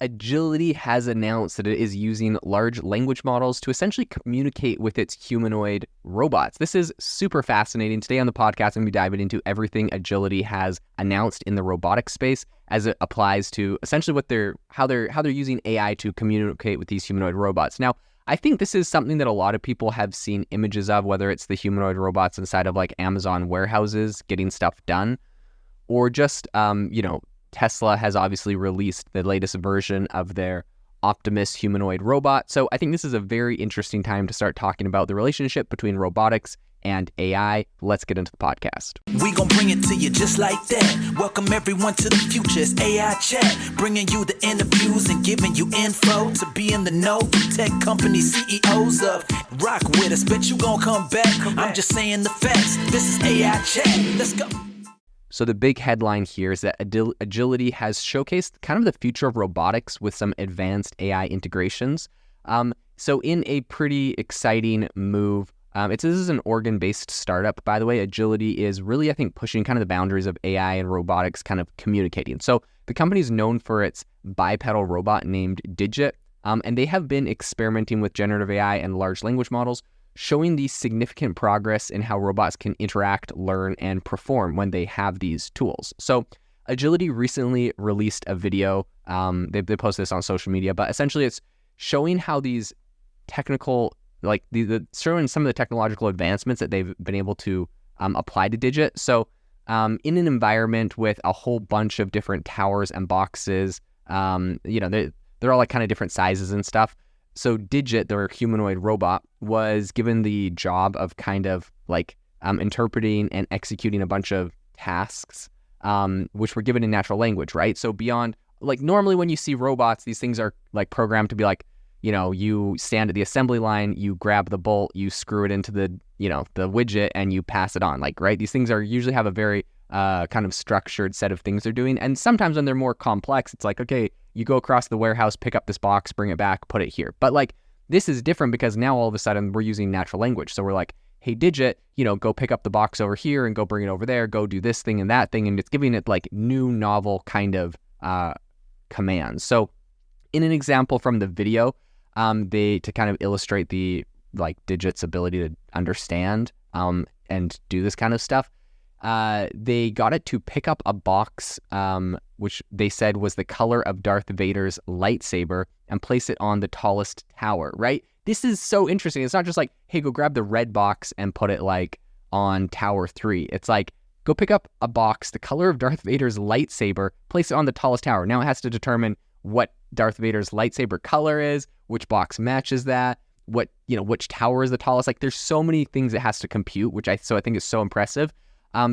Agility has announced that it is using large language models to essentially communicate with its humanoid robots. This is super fascinating. Today on the podcast, I'm going to be diving into everything Agility has announced in the robotics space as it applies to essentially how they're using AI to communicate with these humanoid robots. Now, I think this is something that a lot of people have seen images of, whether it's the humanoid robots inside of like Amazon warehouses getting stuff done, or just Tesla has obviously released the latest version of their Optimus humanoid robot. So I think this is a very interesting time to start talking about the relationship between robotics and AI. Let's get into the podcast. We gon' bring it to you just like that. Welcome everyone to the future. It's AI Chat, bringing you the interviews and giving you info to be in the know from tech company CEOs of. Rock with us, bet you gon' come back. I'm just saying the facts. This is AI Chat. Let's go. So the big headline here is that Agility has showcased kind of the future of robotics with some advanced AI integrations. So in a pretty exciting move, this is an Oregon-based startup, by the way. Agility is really, I think, pushing kind of the boundaries of AI and robotics kind of communicating. So the company is known for its bipedal robot named Digit, and they have been experimenting with generative AI and large language models, showing the significant progress in how robots can interact, learn, and perform when they have these tools. So Agility recently released a video. They posted this on social media, but essentially it's showing how these technical, like showing some of the technological advancements that they've been able to apply to Digit. So in an environment with a whole bunch of different towers and boxes, they're all like kind of different sizes and stuff. So Digit, their humanoid robot, was given the job of kind of like interpreting and executing a bunch of tasks, which were given in natural language, right? So beyond, like normally when you see robots, these things are like programmed to be like, you stand at the assembly line, you grab the bolt, you screw it into the widget and you pass it on, like, right? These things usually have a very kind of structured set of things they're doing. And sometimes when they're more complex, it's like, okay, you go across the warehouse, pick up this box, bring it back, put it here. But like, this is different because now all of a sudden we're using natural language. So we're like, hey, Digit, go pick up the box over here and go bring it over there, go do this thing and that thing. And it's giving it like new novel kind of commands. So in an example from the video, to kind of illustrate the like Digit's ability to understand and do this kind of stuff, they got it to pick up a box, which they said was the color of Darth Vader's lightsaber, and place it on the tallest tower, right? This is so interesting. It's not just like, hey, go grab the red box and put it like on Tower 3. It's like, go pick up a box, the color of Darth Vader's lightsaber, place it on the tallest tower. Now it has to determine what Darth Vader's lightsaber color is, which box matches that, which tower is the tallest. Like, there's so many things it has to compute, which I think is so impressive.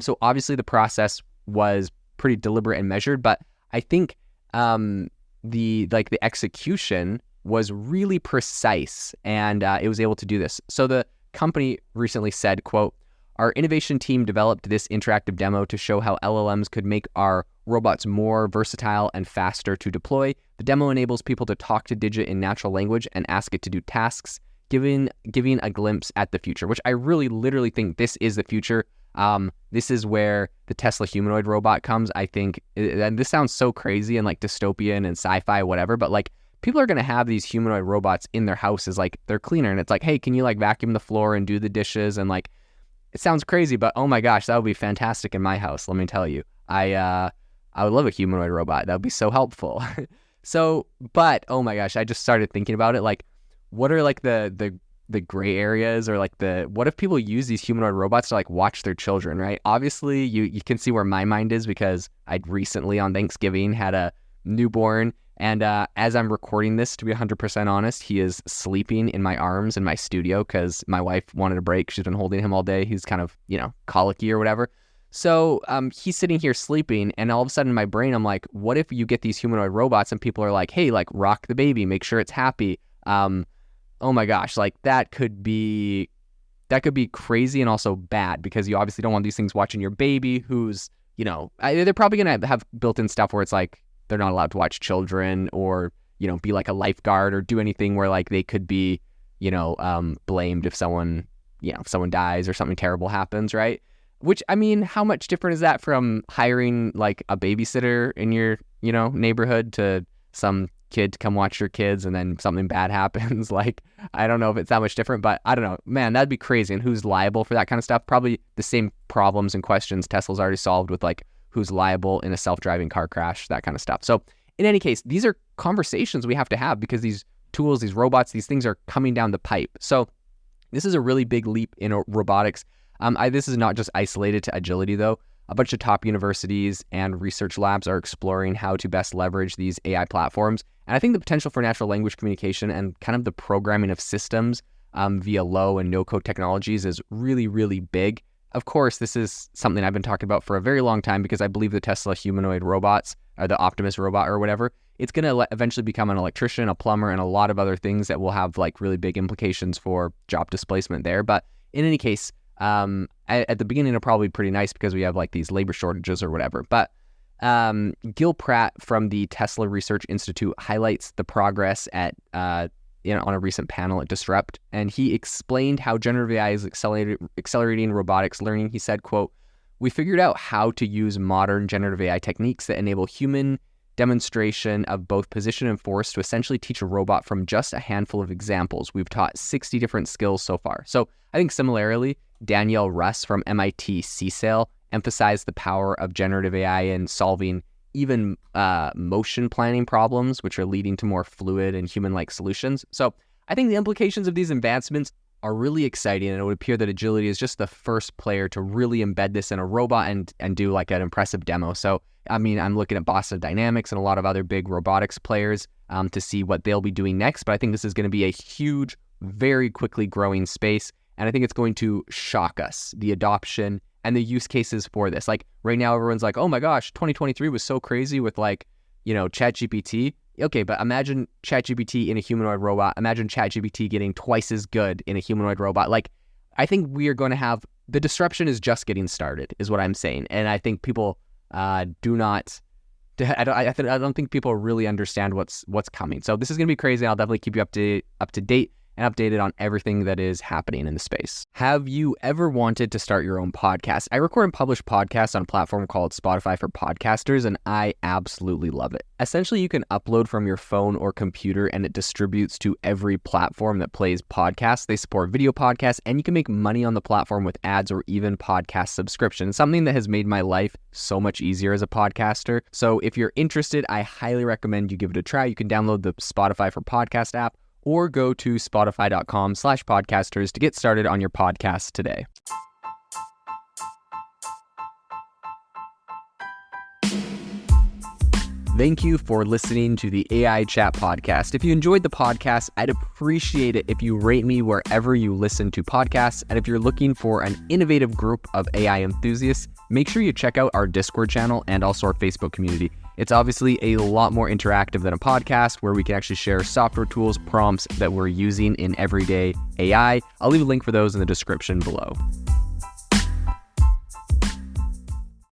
So obviously the process was pretty deliberate and measured, but I think the execution was really precise, and it was able to do this. So the company recently said, quote, "Our innovation team developed this interactive demo to show how LLMs could make our robots more versatile and faster to deploy. The demo enables people to talk to Digit in natural language and ask it to do tasks, giving a glimpse at the future," which I really literally think this is the future. This is where the Tesla humanoid robot comes, I think. And this sounds so crazy and like dystopian and sci-fi, whatever, but like people are going to have these humanoid robots in their houses, like they're cleaner, and it's like, hey, can you like vacuum the floor and do the dishes? And like, it sounds crazy, but oh my gosh, that would be fantastic in my house. Let me tell you, I would love a humanoid robot. That would be so helpful. But oh my gosh, I just started thinking about it. Like, what are like the gray areas, or like what if people use these humanoid robots to like watch their children, right? Obviously you can see where my mind is, because I'd recently on Thanksgiving had a newborn, and as I'm recording this, to be 100% honest, he is sleeping in my arms in my studio because my wife wanted a break. She's been holding him all day. He's kind of, colicky or whatever. So he's sitting here sleeping, and all of a sudden in my brain, I'm like, what if you get these humanoid robots and people are like, hey, like rock the baby, make sure it's happy. Oh my gosh, like that could be crazy and also bad, because you obviously don't want these things watching your baby who's, they're probably going to have built-in stuff where it's like, they're not allowed to watch children or, be like a lifeguard or do anything where like they could be, blamed if someone dies or something terrible happens, right? Which, I mean, how much different is that from hiring like a babysitter in your, neighborhood to some kid to come watch your kids and then something bad happens. Like, I don't know if it's that much different, but I don't know. Man, that'd be crazy. And who's liable for that kind of stuff? Probably the same problems and questions Tesla's already solved with like who's liable in a self-driving car crash, that kind of stuff. So in any case, these are conversations we have to have because these tools, these robots, these things are coming down the pipe. So this is a really big leap in robotics. This is not just isolated to agility, though. A bunch of top universities and research labs are exploring how to best leverage these AI platforms. And I think the potential for natural language communication and kind of the programming of systems via low and no-code technologies is really, really big. Of course, this is something I've been talking about for a very long time because I believe the Tesla humanoid robots, or the Optimus robot or whatever, it's going to eventually become an electrician, a plumber, and a lot of other things that will have like really big implications for job displacement there. But in any case, at the beginning, it'll probably be pretty nice because we have like these labor shortages or whatever. But Gil Pratt from the Tesla Research Institute highlights the progress at on a recent panel at Disrupt, and he explained how generative AI is accelerating robotics learning. He said, quote, "We figured out how to use modern generative AI techniques that enable human demonstration of both position and force to essentially teach a robot from just a handful of examples. We've taught 60 different skills so far." So I think similarly, Danielle Russ from MIT CSAIL emphasized the power of generative AI in solving even motion planning problems, which are leading to more fluid and human-like solutions. So I think the implications of these advancements are really exciting, and it would appear that Agility is just the first player to really embed this in a robot and do like an impressive demo. So, I mean, I'm looking at Boston Dynamics and a lot of other big robotics players to see what they'll be doing next, but I think this is going to be a huge, very quickly growing space, and I think it's going to shock us, the adoption and the use cases for this. Like right now, everyone's like, oh my gosh, 2023 was so crazy with like, ChatGPT. Okay, but imagine ChatGPT in a humanoid robot. Imagine ChatGPT getting twice as good in a humanoid robot. Like, I think we are going to have, the disruption is just getting started, is what I'm saying. And I think people I don't think people really understand what's coming. So this is going to be crazy. I'll definitely keep you up to date and updated on everything that is happening in the space. Have you ever wanted to start your own podcast? I record and publish podcasts on a platform called Spotify for Podcasters, and I absolutely love it. Essentially, you can upload from your phone or computer, and it distributes to every platform that plays podcasts. They support video podcasts, and you can make money on the platform with ads or even podcast subscriptions, something that has made my life so much easier as a podcaster. So if you're interested, I highly recommend you give it a try. You can download the Spotify for Podcast app, or go to spotify.com/podcasters to get started on your podcast today. Thank you for listening to the AI Chat Podcast. If you enjoyed the podcast, I'd appreciate it if you rate me wherever you listen to podcasts. And if you're looking for an innovative group of AI enthusiasts, make sure you check out our Discord channel and also our Facebook community. It's obviously a lot more interactive than a podcast where we can actually share software tools, prompts that we're using in everyday AI. I'll leave a link for those in the description below.